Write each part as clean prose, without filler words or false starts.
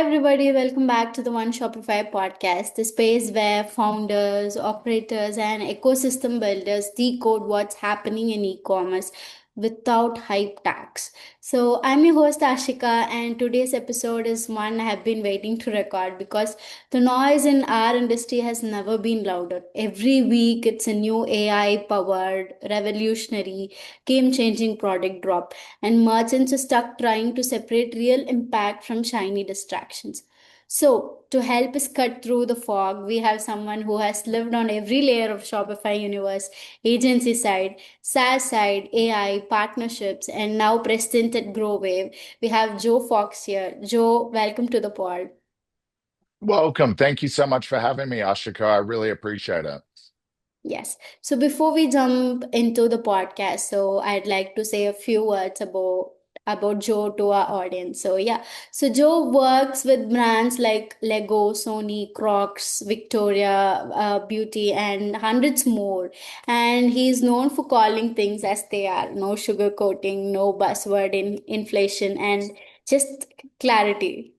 everybody, welcome back to the One Shopify podcast, the space where founders, operators, and ecosystem builders decode what's happening in e commerce without hype tags. So, I'm your host Ashika, and today's episode is one I have been waiting to record because the noise in our industry has never been louder. Every week, it's a new AI powered, revolutionary, game changing product drop, and merchants are stuck trying to separate real impact from shiny distractions. So, to help us cut through the fog, we have someone who has lived on every layer of Shopify universe, agency side, SaaS side, AI, partnerships, and now president at Growave. We have Joe Fox here. Joe, welcome to the pod. Welcome. Thank you so much for having me, Ashika. I really appreciate it. Yes. So before we jump into the podcast, so I'd like to say a few words about Joe to our audience. So yeah, so Joe works with brands like Lego, Sony, Crocs, Victoria, Beauty, and hundreds more. And he's known for calling things as they are. No sugarcoating, no buzzword in inflation, and just clarity.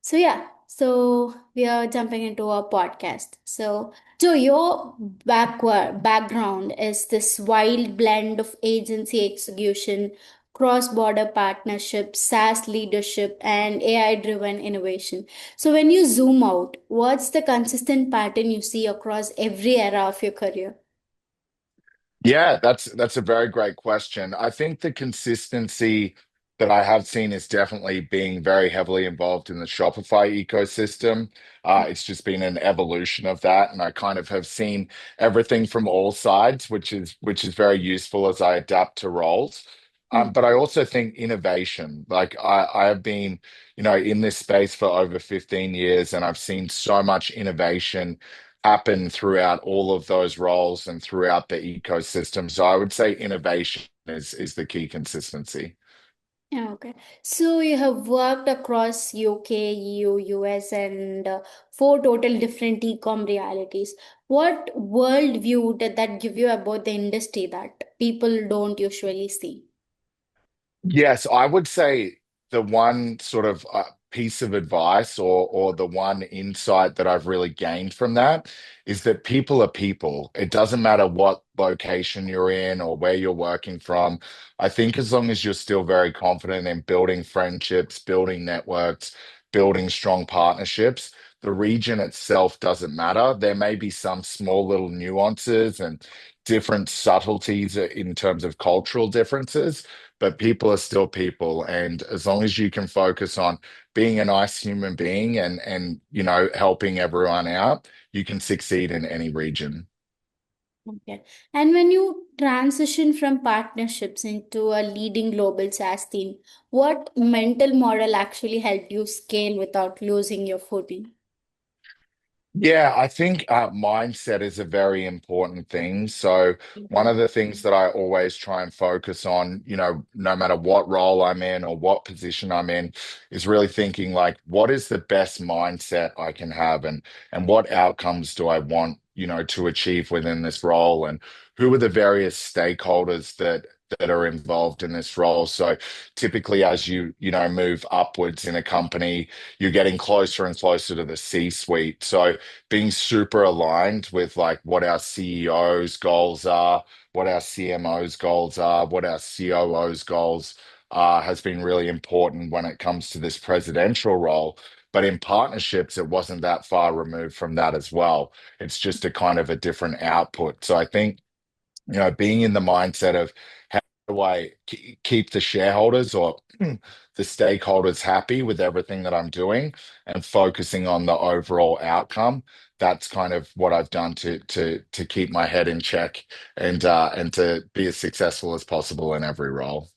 So yeah, so we are jumping into our podcast. So your background is this wild blend of agency execution, cross-border partnerships, SaaS leadership, and AI-driven innovation. So when you zoom out, what's the consistent pattern you see across every era of your career? Yeah, that's a very great question. I think the consistency that I have seen is definitely being very heavily involved in the Shopify ecosystem. It's just been an evolution of that, and I kind of have seen everything from all sides, which is very useful as I adapt to roles. But I also think innovation, like I have been, in this space for over 15 years, and I've seen so much innovation happen throughout all of those roles and throughout the ecosystem. So I would say innovation is the key consistency. Yeah, okay. So you have worked across UK, EU, US, and four total different e-com realities. What worldview did that give you about the industry that people don't usually see? Yes, I would say the one sort of piece of advice or the one insight that I've really gained from that is that people are people. It doesn't matter what location you're in or where you're working from. I think as long as you're still very confident in building friendships, building networks, building strong partnerships, the region itself doesn't matter. There may be some small little nuances and different subtleties in terms of cultural differences, but people are still people. And as long as you can focus on being a nice human being and helping everyone out, you can succeed in any region. Okay. And when you transition from partnerships into a leading global SaaS team, what mental model actually helped you scale without losing your footing? Yeah, I think mindset is a very important thing. So, one Mhm. of the things that I always try and focus on, no matter what role I'm in or what position I'm in, is really thinking like, what is the best mindset I can have, and what outcomes do I want, to achieve within this role, and who are the various stakeholders that are involved in this role. So, typically, as move upwards in a company, you're getting closer and closer to the C-suite. So being super aligned with like what our CEO's goals are, what our CMO's goals are, what our COO's goals are, has been really important when it comes to this presidential role. But in partnerships, it wasn't that far removed from that as well. It's just a kind of a different output. So I think, being in the mindset of how do I keep the shareholders or the stakeholders happy with everything that I'm doing and focusing on the overall outcome. That's kind of what I've done to keep my head in check and to be as successful as possible in every role.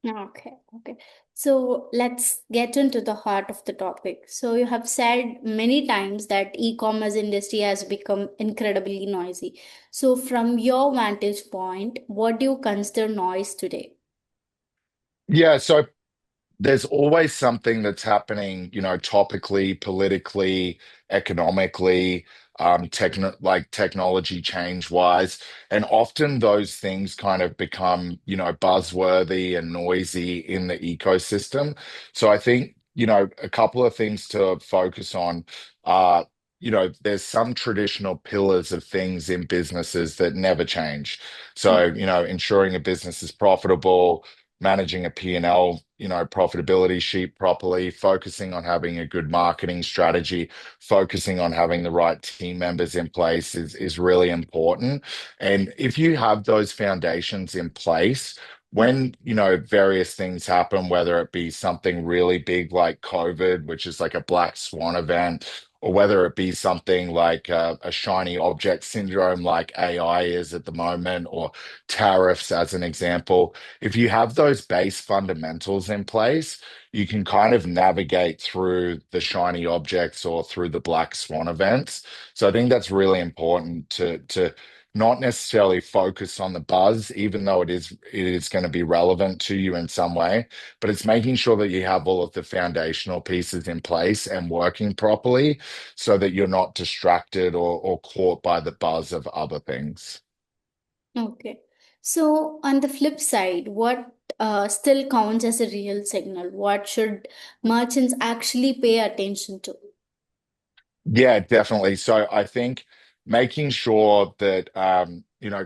Okay, okay. So let's get into the heart of the topic. So you have said many times that e-commerce industry has become incredibly noisy. So from your vantage point, what do you consider noise today? Yeah, so there's always something that's happening, topically, politically, economically, technology change wise. And often those things kind of become, buzzworthy and noisy in the ecosystem. So I think a couple of things to focus on are, there's some traditional pillars of things in businesses that never change. So, ensuring a business is profitable, managing a P&L, profitability sheet properly, focusing on having a good marketing strategy, focusing on having the right team members in place is really important. And if you have those foundations in place, when various things happen, whether it be something really big like COVID, which is like a black swan event, or whether it be something like a shiny object syndrome like AI is at the moment, or tariffs as an example, if you have those base fundamentals in place, you can kind of navigate through the shiny objects or through the black swan events. So I think that's really important to not necessarily focus on the buzz, even though it is going to be relevant to you in some way, but it's making sure that you have all of the foundational pieces in place and working properly so that you're not distracted or caught by the buzz of other things. Okay. So, on the flip side, what still counts as a real signal? What should merchants actually pay attention to? Yeah, definitely. So I think making sure that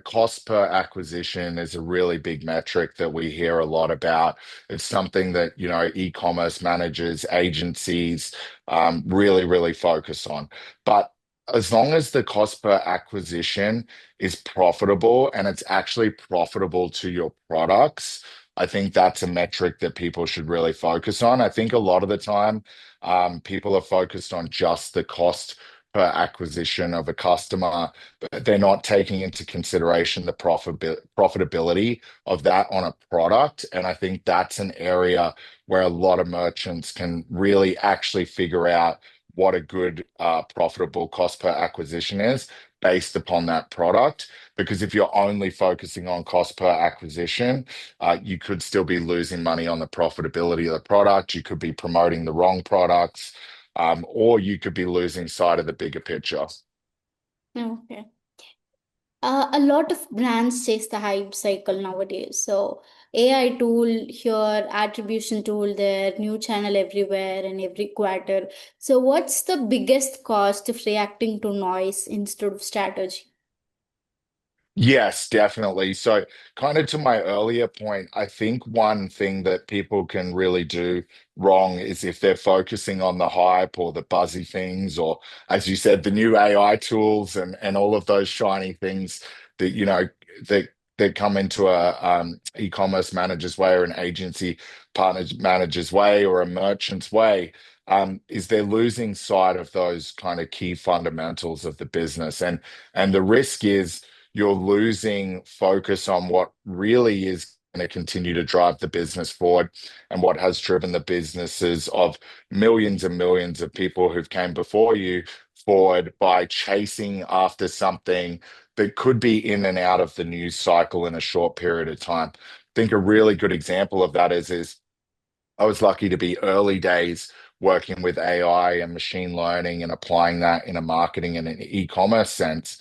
cost per acquisition is a really big metric that we hear a lot about. It's something that, e-commerce managers, agencies really, really focus on. But as long as the cost per acquisition is profitable and it's actually profitable to your products, I think that's a metric that people should really focus on. I think a lot of the time, people are focused on just the cost per acquisition of a customer, but they're not taking into consideration the profitability of that on a product. And I think that's an area where a lot of merchants can really actually figure out what a good profitable cost per acquisition is based upon that product. Because if you're only focusing on cost per acquisition, you could still be losing money on the profitability of the product. You could be promoting the wrong products, or you could be losing sight of the bigger picture. Okay. A lot of brands chase the hype cycle nowadays. So, AI tool here, attribution tool there, new channel everywhere and every quarter. So, what's the biggest cost of reacting to noise instead of strategy? Yes, definitely. So, kind of to my earlier point, I think one thing that people can really do wrong is if they're focusing on the hype or the buzzy things, or as you said, the new AI tools and all of those shiny things that that come into a e-commerce manager's way or an agency partner manager's way or a merchant's way. Is they're losing sight of those kind of key fundamentals of the business, and the risk is you're losing focus on what really is going to continue to drive the business forward and what has driven the businesses of millions and millions of people who've came before you forward by chasing after something that could be in and out of the news cycle in a short period of time. I think a really good example of that is I was lucky to be early days working with AI and machine learning and applying that in a marketing and an e-commerce sense.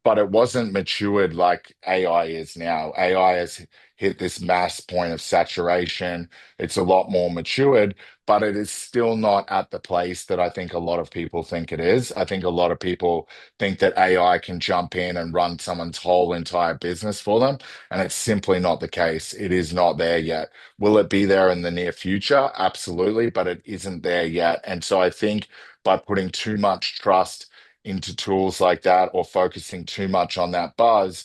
But it wasn't matured like AI is now. AI has hit this mass point of saturation. It's a lot more matured, but it is still not at the place that I think a lot of people think it is. I think a lot of people think that AI can jump in and run someone's whole entire business for them, and it's simply not the case. It is not there yet. Will it be there in the near future? Absolutely, but it isn't there yet. And so I think by putting too much trust into tools like that or focusing too much on that buzz,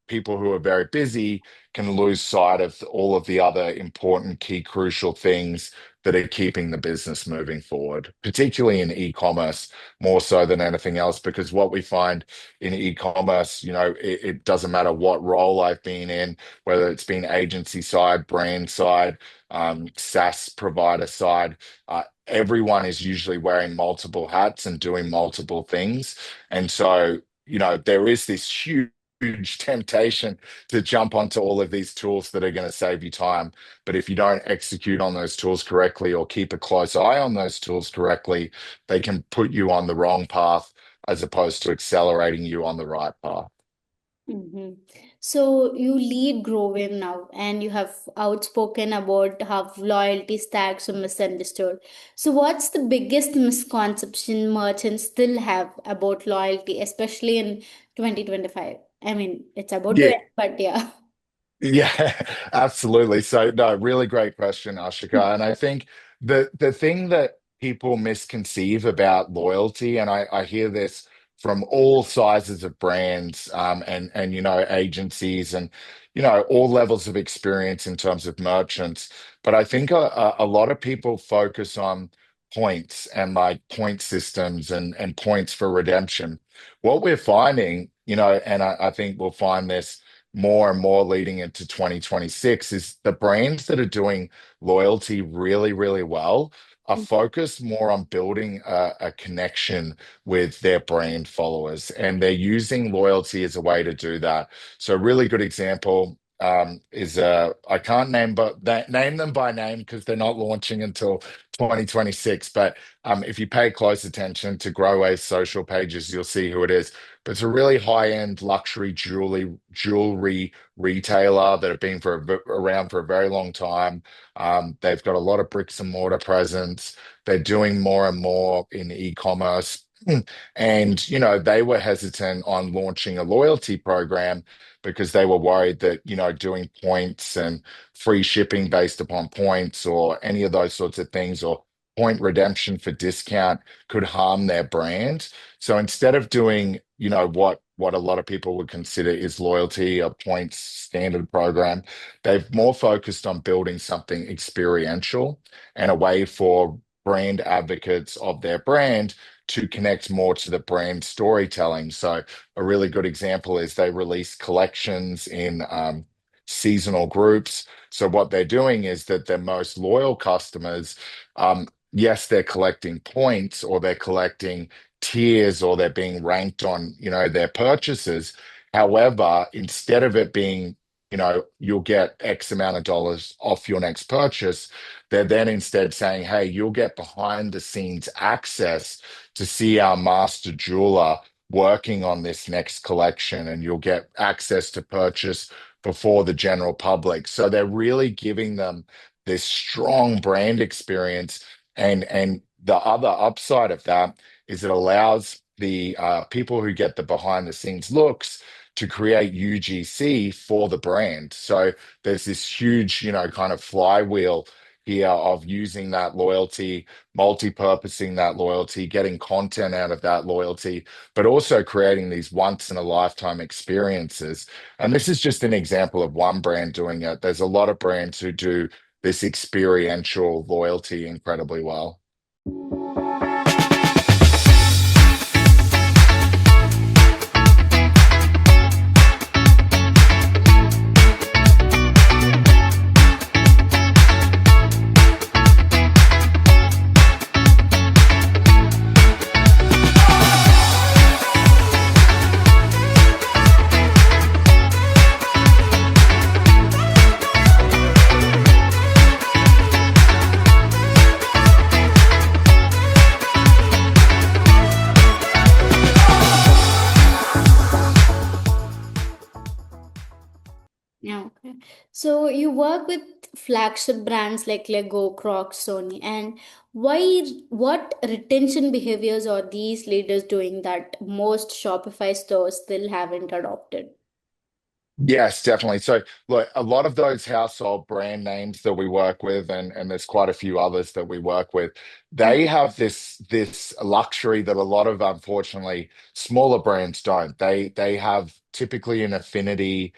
people who are very busy can lose sight of all of the other important, key, crucial things that are keeping the business moving forward, particularly in e-commerce, more so than anything else. Because what we find in e-commerce, it doesn't matter what role I've been in, whether it's been agency side, brand side, SaaS provider side. Everyone is usually wearing multiple hats and doing multiple things. And so, there is this huge temptation to jump onto all of these tools that are going to save you time. But if you don't execute on those tools correctly or keep a close eye on those tools correctly, they can put you on the wrong path as opposed to accelerating you on the right path. Mm-hmm. So you lead Growave now, and you have outspoken about how loyalty stacks are misunderstood. So what's the biggest misconception merchants still have about loyalty, especially in 2025? I mean, it's about to Yeah, end, but yeah. yeah, absolutely. So, no, really great question, Ashika. And I think the thing that people misconceive about loyalty, and I hear this from all sizes of brands, and agencies, and all levels of experience in terms of merchants. But I think a lot of people focus on points and like point systems and points for redemption. What we're finding, and I think we'll find this more and more leading into 2026 is the brands that are doing loyalty really, really well are focused more on building a connection with their brand followers, and they're using loyalty as a way to do that. So, a really good example is I can't name but that name them by name because they're not launching until 2026. But if you pay close attention to Growave's social pages, you'll see who it is, but it's a really high-end luxury jewelry retailer that have been around for a very long time. They've got a lot of bricks and mortar presence. They're doing more and more in e-commerce. And, they were hesitant on launching a loyalty program because they were worried that, doing points and free shipping based upon points or any of those sorts of things or point redemption for discount could harm their brand. So instead of doing, what a lot of people would consider is loyalty, a points standard program, they've more focused on building something experiential and a way for brand advocates of their brand to connect more to the brand storytelling. So a really good example is they release collections in seasonal groups. So what they're doing is that their most loyal customers, yes, they're collecting points or they're collecting tiers or they're being ranked on, their purchases. However, instead of it being, you'll get X amount of dollars off your next purchase, they're then instead saying, hey, you'll get behind the scenes access to see our master jeweler working on this next collection, and you'll get access to purchase before the general public. So they're really giving them this strong brand experience. And the other upside of that is it allows the people who get the behind the scenes looks to create UGC for the brand. So there's this huge, kind of flywheel here of using that loyalty, multi-purposing that loyalty, getting content out of that loyalty, but also creating these once in a lifetime experiences. And this is just an example of one brand doing it. There's a lot of brands who do this experiential loyalty incredibly well. Yeah, okay. So you work with flagship brands like Lego, Crocs, Sony, and what retention behaviors are these leaders doing that most Shopify stores still haven't adopted? Yes, definitely. So, look, a lot of those household brand names that we work with, and there's quite a few others that we work with, they have this luxury that a lot of, unfortunately, smaller brands don't. They have typically an affinity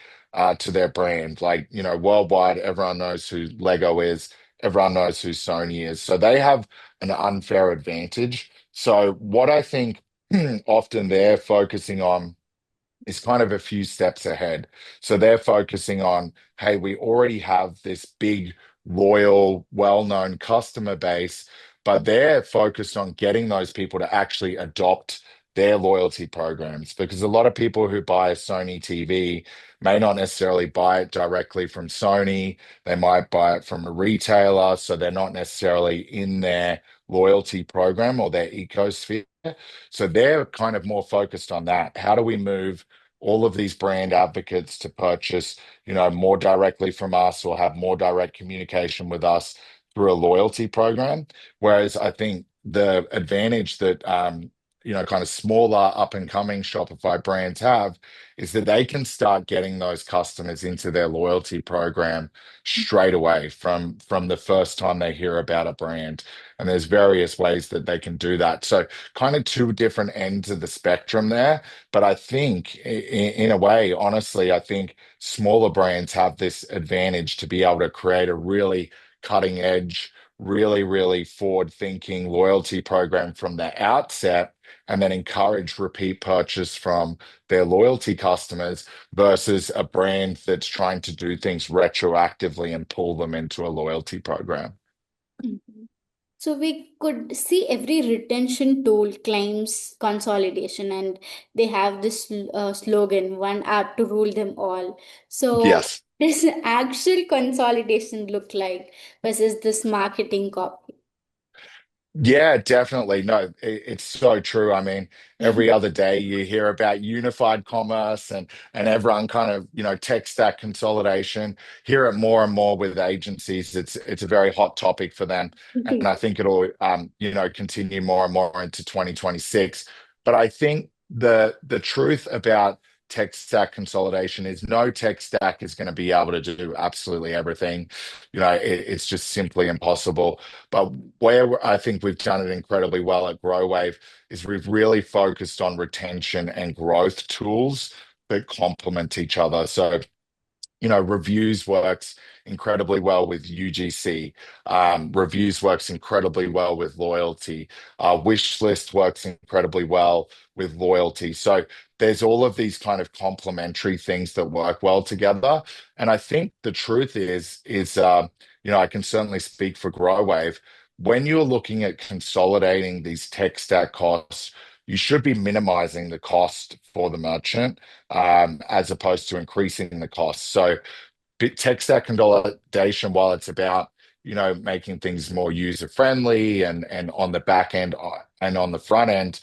to their brand. Like, worldwide, everyone knows who Lego is, everyone knows who Sony is. So they have an unfair advantage. So what I think often they're focusing on is kind of a few steps ahead. So they're focusing on, hey, we already have this big, loyal, well-known customer base, but they're focused on getting those people to actually adopt their loyalty programs because a lot of people who buy a Sony TV may not necessarily buy it directly from Sony. They might buy it from a retailer, so they're not necessarily in their loyalty program or their ecosphere. So they're kind of more focused on that. How do we move all of these brand advocates to purchase, more directly from us or have more direct communication with us through a loyalty program. Whereas I think the advantage that kind of smaller up and coming Shopify brands have is that they can start getting those customers into their loyalty program straight away from the first time they hear about a brand. And there's various ways that they can do that. So kind of two different ends of the spectrum there. But I think in a way, honestly, I think smaller brands have this advantage to be able to create a really cutting edge, really forward thinking loyalty program from the outset, and then encourage repeat purchase from their loyalty customers versus a brand that's trying to do things retroactively and pull them into a loyalty program. Mhm. So we could see every retention tool claims consolidation, and they have this slogan, one app to rule them all. So Yes. does actual consolidation look like versus this marketing copy? Yeah, definitely. No, it's so true. I mean, every other day you hear about unified commerce and everyone kind of, tech stack consolidation. Hear it more and more with agencies. It's a very hot topic for them. And I think it'll continue more and more into 2026. But I think the truth about tech stack consolidation is no tech stack is going to be able to do absolutely everything. It's just simply impossible. But where I think we've done it incredibly well at Growave is we've really focused on retention and growth tools that complement each other. So reviews works incredibly well with UGC. Reviews works incredibly well with loyalty. Wish list works incredibly well with loyalty. So there's all of these kind of complementary things that work well together. And I think the truth is, I can certainly speak for Growwave. When you're looking at consolidating these tech stack costs, you should be minimizing the cost for the merchant as opposed to increasing the cost. So tech stack consolidation, while it's about making things more user friendly and on the back end and on the front end,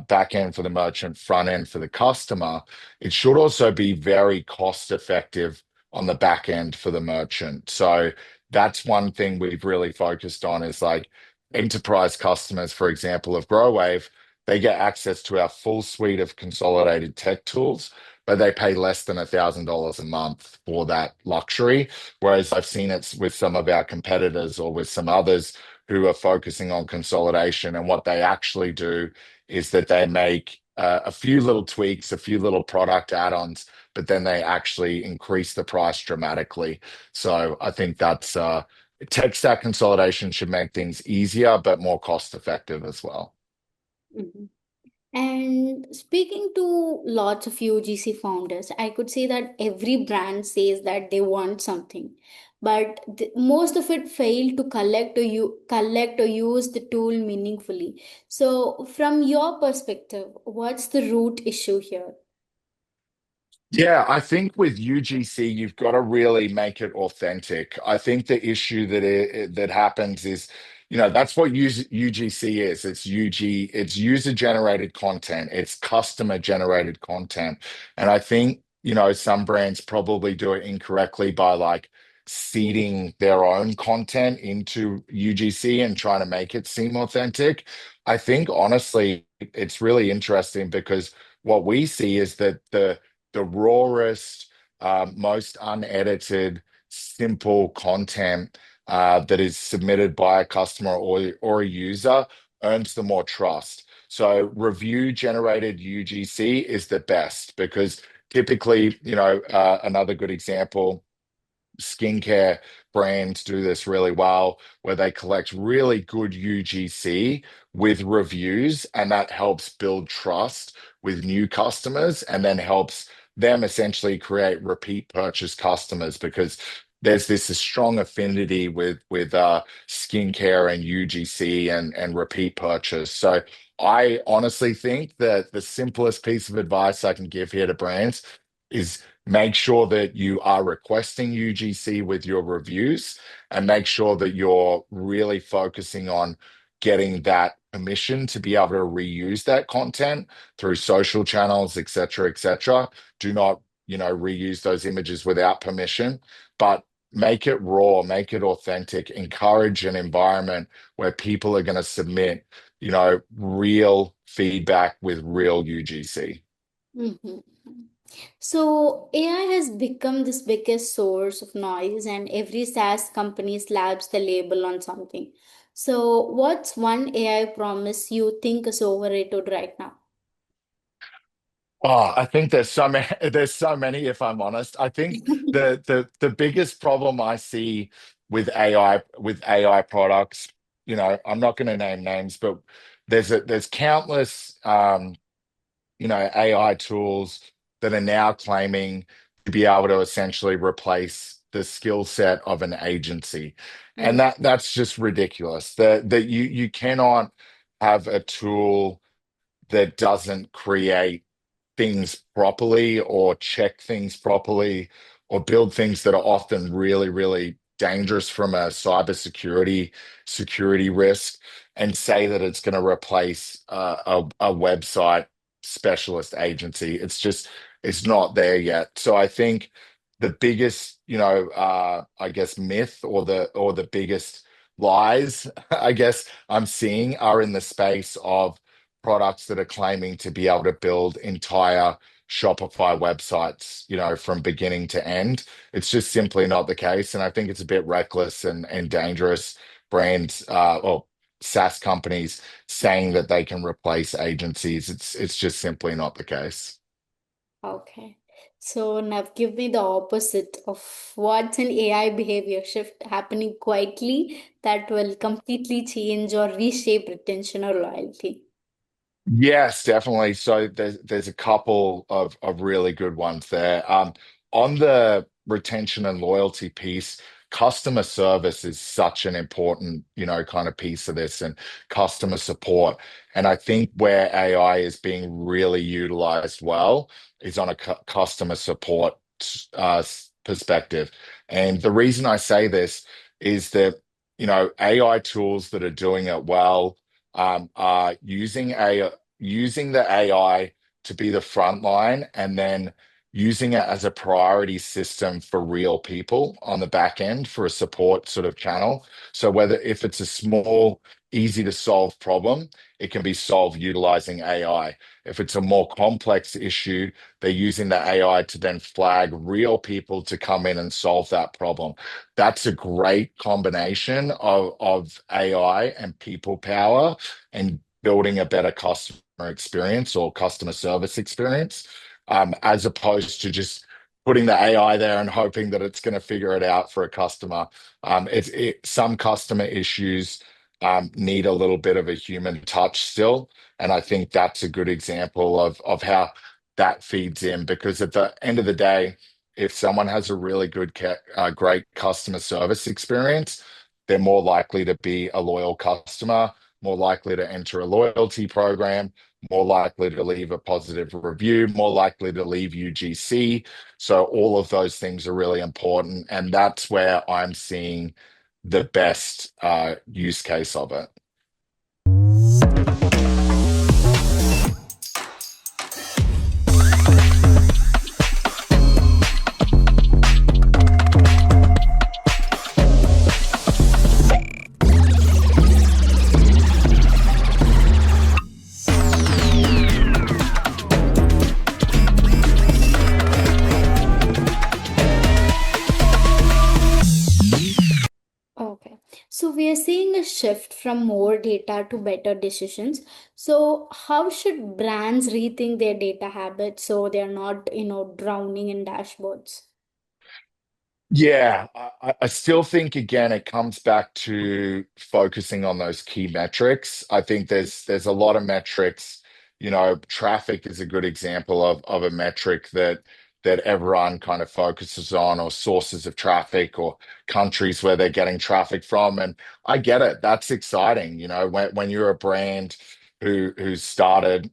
back end for the merchant, front end for the customer, it should also be very cost effective on the back end for the merchant. So that's one thing we've really focused on is like enterprise customers, for example, of Growwave. They get access to our full suite of consolidated tech tools, but they pay less than $1,000 a month for that luxury. Whereas I've seen it with some of our competitors or with some others who are focusing on consolidation. And what they actually do is that they make a few little tweaks, a few little product add-ons, but then they actually increase the price dramatically. So I think that's tech stack consolidation should make things easier, but more cost effective as well. Mhm. And speaking to lots of UGC founders, I could say that every brand says that they want something, but most of it fail to collect or use the tool meaningfully. So, from your perspective, what's the root issue here? Yeah, I think with UGC, you've got to really make it authentic. I think the issue that happens is, that's what UGC is. It's user generated content. It's customer generated content. And I think, some brands probably do it incorrectly by like seeding their own content into UGC and trying to make it seem authentic. I think honestly, it's really interesting because what we see is that the rawest, most unedited, simple content that is submitted by a customer or a user earns the more trust. So review generated UGC is the best because typically, another good example skincare brands do this really well, where they collect really good UGC with reviews, and that helps build trust with new customers and then helps them essentially create repeat purchase customers because there's this strong affinity with skincare and UGC and repeat purchase. So I honestly think that the simplest piece of advice I can give here to brands is make sure that you are requesting UGC with your reviews and make sure that you're really focusing on getting that permission to be able to reuse that content through social channels, et cetera, et cetera. Do not, reuse those images without permission, but make it raw, make it authentic, encourage an environment where people are going to submit, real feedback with real UGC. Mhm. So AI has become this biggest source of noise, and every SaaS company slaps the label on something. So, what's one AI promise you think is overrated right now? Oh, I think there's so many, there's so many, if I'm honest. I think the biggest problem I see with AI products, I'm not going to name names, but there's countless AI tools that are now claiming to be able to essentially replace the skill set of an agency. And Mm, that's just ridiculous. That you cannot have a tool that doesn't create things properly or check things properly or build things that are often really, really dangerous from a security risk and say that it's going to replace a website specialist agency. It's not there yet. So I think the biggest, I guess myth or the biggest lies, I guess I'm seeing are in the space of products that are claiming to be able to build entire Shopify websites, from beginning to end. It's just simply not the case. And I think it's a bit reckless and dangerous brands, or SaaS companies saying that they can replace agencies. It's just simply not the case. okay. So, now give me the opposite of what's an AI behavior shift happening quietly that will completely change or reshape retention or loyalty. Yes, definitely. So there's a couple of really good ones there. On the retention and loyalty piece, customer service is such an important, kind of piece of this and customer support. And I think where AI is being really utilized well is on a customer support perspective. And the reason I say this is that, AI tools that are doing it well are using the AI to be the front line and then using it as a priority system for real people on the back end for a support sort of channel. So whether if it's a small, easy to solve problem, it can be solved utilizing AI. If it's a more complex issue, they're using the AI to then flag real people to come in and solve that problem. That's a great combination of AI and people power and building a better customer experience or customer service experience, as opposed to just putting the AI there and hoping that it's going to figure it out for a customer. Some customer issues need a little bit of a human touch still, and I think that's a good example of how that feeds in. Because at the end of the day, if someone has a really great customer service experience, they're more likely to be a loyal customer, more likely to enter a loyalty program, more likely to leave a positive review, more likely to leave UGC. So all of those things are really important, and that's where I'm seeing the best use case of it. Okay. So we are seeing a shift from more data to better decisions. So how should brands rethink their data habits so they're not, drowning in dashboards? Yeah, I still think again it comes back to focusing on those key metrics. I think there's a lot of metrics. Traffic is a good example of a metric that everyone kind of focuses on, or sources of traffic, or countries where they're getting traffic from. And I get it. That's exciting. When you're a brand who started,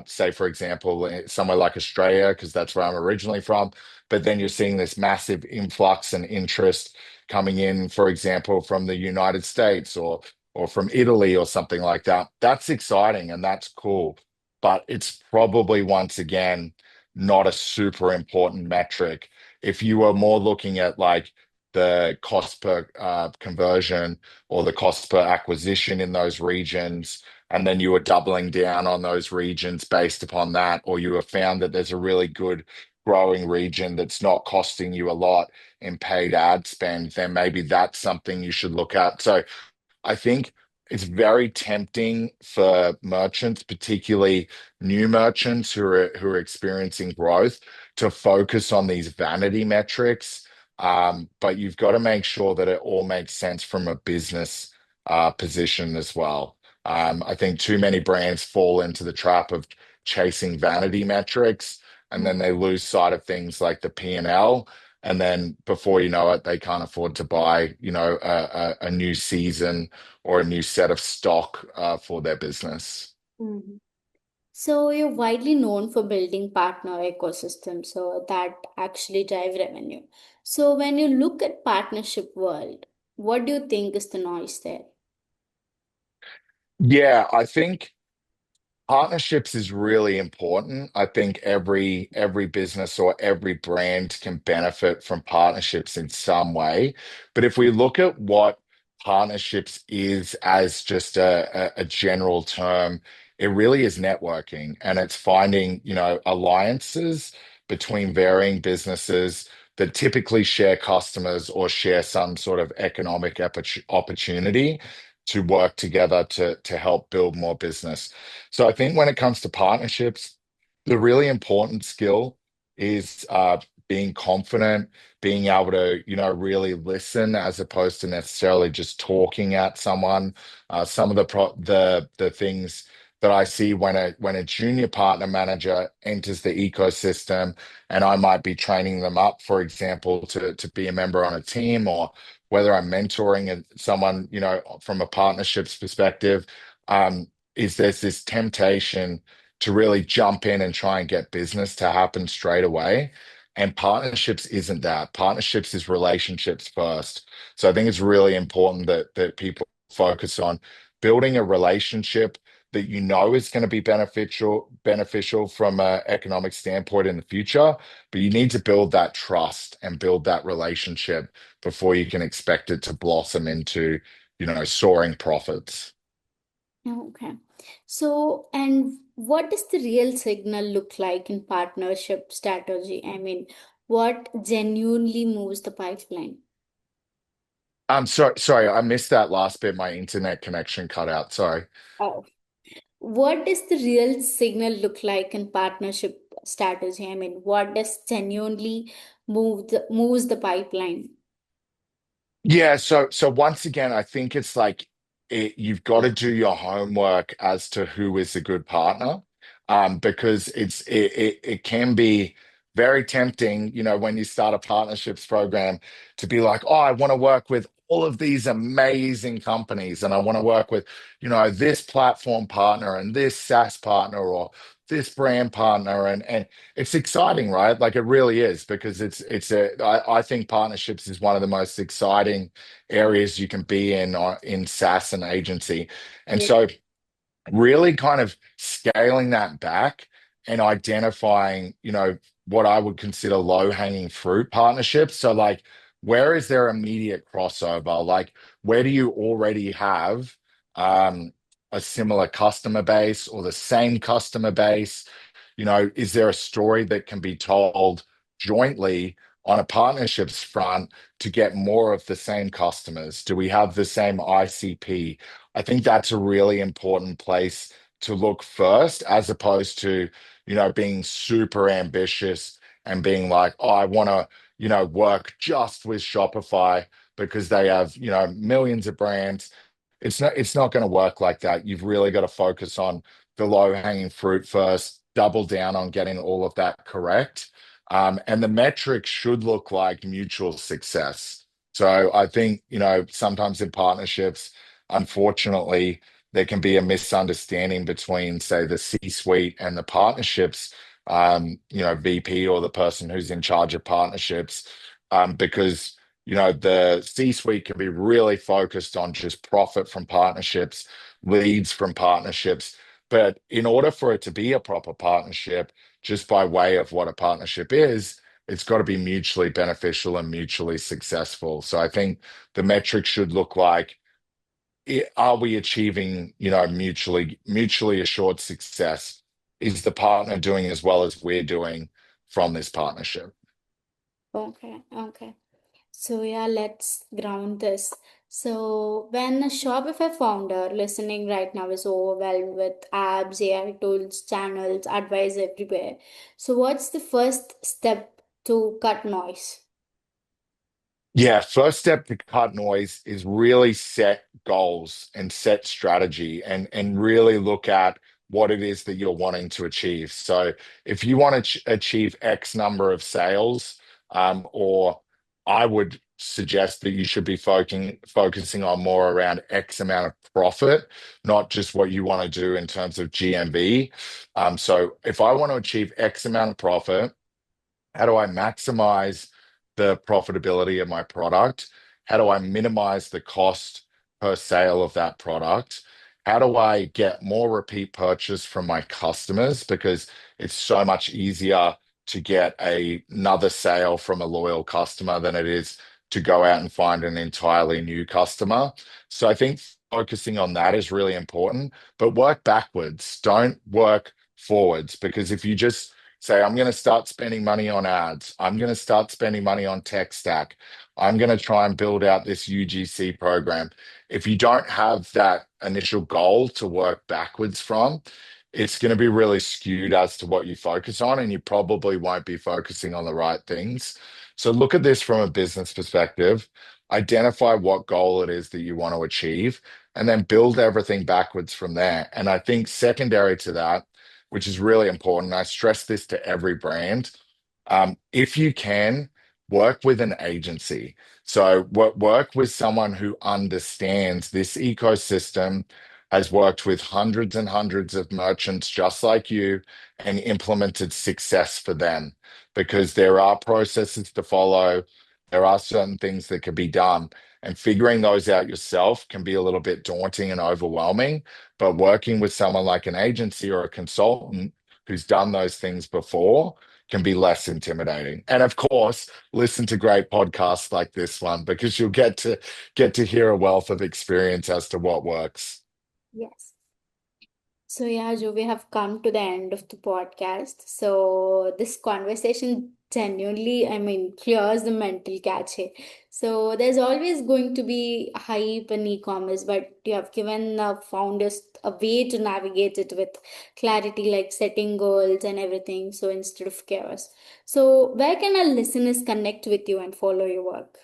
say for example, somewhere like Australia, because that's where I'm originally from, but then you're seeing this massive influx and interest coming in, for example, from the United States or from Italy or something like that. That's exciting and that's cool. But it's probably once again not a super important metric. If you were more looking at like the cost per conversion or the cost per acquisition in those regions, and then you were doubling down on those regions based upon that, or you have found that there's a really good growing region that's not costing you a lot in paid ad spend, then maybe that's something you should look at. So I think it's very tempting for merchants, particularly new merchants who are experiencing growth, to focus on these vanity metrics. But you've got to make sure that it all makes sense from a business position as well. I think too many brands fall into the trap of chasing vanity metrics, and then they lose sight of things like the P&L. And then before you know it, they can't afford to buy, a new season or a new set of stock for their business. Mhm. So you're widely known for building partner ecosystems, so that actually drive revenue. So when you look at partnership world, what do you think is the noise there? Yeah, I think partnerships is really important. I think every business or every brand can benefit from partnerships in some way. But if we look at what partnerships is as just a general term, it really is networking, and it's finding, alliances between varying businesses that typically share customers or share some sort of economic opportunity to work together to help build more business. So I think when it comes to partnerships, the really important skill is being confident, being able to, really listen as opposed to necessarily just talking at someone. Some of the things that I see when a junior partner manager enters the ecosystem, and I might be training them up, for example, to be a member on a team, or whether I'm mentoring someone, from a partnerships perspective. Is there's this temptation to really jump in and try and get business to happen straight away. And partnerships isn't that. Partnerships is relationships first. So I think it's really important that people focus on building a relationship that you know is going to be beneficial from an economic standpoint in the future, but you need to build that trust and build that relationship before you can expect it to blossom into, soaring profits. Okay. So, and what does the real signal look like in partnership strategy? I mean, what genuinely moves the pipeline? I'm sorry, I missed that last bit. My internet connection cut out. Sorry. Oh. What does the real signal look like in partnership strategy? I mean, what does genuinely moves the pipeline? Yeah, so once again, I think it's like you've got to do your homework as to who is a good partner, because it can be very tempting, when you start a partnerships program to be like, oh, I want to work with all of these amazing companies, and I want to work with, this platform partner and this SaaS partner or this brand partner, and it's exciting, right? Like it really is because I think partnerships is one of the most exciting areas you can be in SaaS and agency. And Yeah. so really kind of scaling that back and identifying, what I would consider low-hanging fruit partnerships. So like, where is there immediate crossover? Like, where do you already have um, a similar customer base or the same customer base? Is there a story that can be told jointly on a partnerships front to get more of the same customers? Do we have the same ICP? I think that's a really important place to look first, as opposed to, being super ambitious and being like, oh, I want to, work just with Shopify because they have, millions of brands. It's not going to work like that. You've really got to focus on the low-hanging fruit first, double down on getting all of that correct. And the metrics should look like mutual success. So I think, sometimes in partnerships, unfortunately, there can be a misunderstanding between, say, the C-suite and the partnerships, VP or the person who's in charge of partnerships, because the C-suite can be really focused on just profit from partnerships, leads from partnerships. But in order for it to be a proper partnership, just by way of what a partnership is, it's got to be mutually beneficial and mutually successful. So I think the metrics should look like, are we achieving, mutually assured success? Is the partner doing as well as we're doing from this partnership? Okay, okay. So yeah, let's ground this. So when a Shopify founder listening right now is overwhelmed with apps, AI tools, channels, advice everywhere. So what's the first step to cut noise? Yeah, first step to cut noise is really set goals and set strategy and really look at what it is that you're wanting to achieve. So if you want to achieve X number of sales, or I would suggest that you should be focusing on more around X amount of profit, not just what you want to do in terms of GMV. So if I want to achieve X amount of profit, how do I maximize the profitability of my product? How do I minimize the cost per sale of that product? How do I get more repeat purchase from my customers? Because it's so much easier to get another sale from a loyal customer than it is to go out and find an entirely new customer. So I think focusing on that is really important, but work backwards. Don't work forwards, because if you just say, I'm going to start spending money on ads. I'm going to start spending money on tech stack. I'm going to try and build out this UGC program. If you don't have that initial goal to work backwards from, it's going to be really skewed as to what you focus on, and you probably won't be focusing on the right things. So look at this from a business perspective, identify what goal it is that you want to achieve, and then build everything backwards from there. And I think secondary to that, which is really important. I stress this to every brand. If you can, work with an agency. So work with someone who understands this ecosystem, has worked with hundreds and hundreds of merchants just like you, and implemented success for them. Because there are processes to follow, there are certain things that can be done. And figuring those out yourself can be a little bit daunting and overwhelming, but working with someone like an agency or a consultant who's done those things before can be less intimidating. And of course, listen to great podcasts like this one, because you'll get to hear a wealth of experience as to what works. Yes. So yeah, Jo, we have come to the end of the podcast. So this conversation genuinely, I mean, clears the mental cache. So there's always going to be hype in e-commerce, but you have given the founders a way to navigate it with clarity, like setting goals and everything. So instead of chaos. So where can our listeners connect with you and follow your work?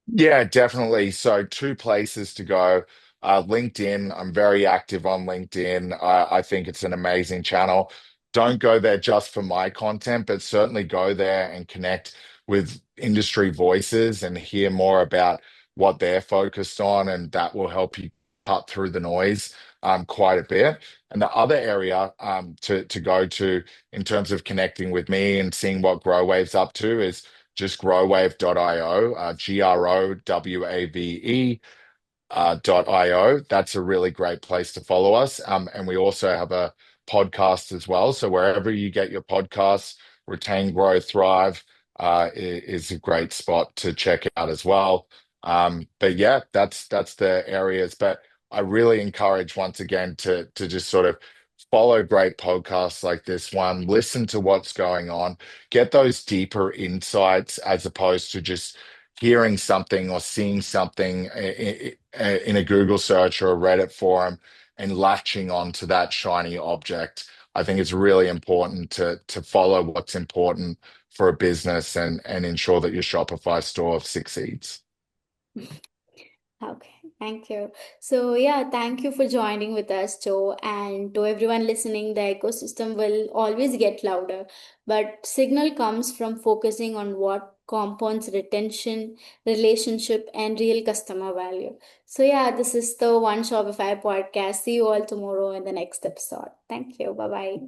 Yeah, definitely. So, two places to go. LinkedIn, I'm very active on LinkedIn. I think it's an amazing channel. Don't go there just for my content, but certainly go there and connect with industry voices and hear more about what they're focused on, and that will help you cut through the noise quite a bit. And the other area to go to in terms of connecting with me and seeing what Growwave's up to is just growwave.io, GROWAVE .io. That's a really great place to follow us. And we also have a podcast as well. So wherever you get your podcasts, Retain, Grow, Thrive is a great spot to check out as well. But yeah, that's the areas. But I really encourage once again to just sort of follow great podcasts like this one, listen to what's going on, get those deeper insights as opposed to just hearing something or seeing something in a Google search or a Reddit forum and latching onto that shiny object. I think it's really important to follow what's important for a business and ensure that your Shopify store succeeds. Okay, thank you. So, yeah, thank you for joining with us, Joe. And to everyone listening, the ecosystem will always get louder, but signal comes from focusing on what compounds retention, relationship, and real customer value. So, yeah, this is the One Shopify podcast. See you all tomorrow in the next episode. Thank you. Bye bye.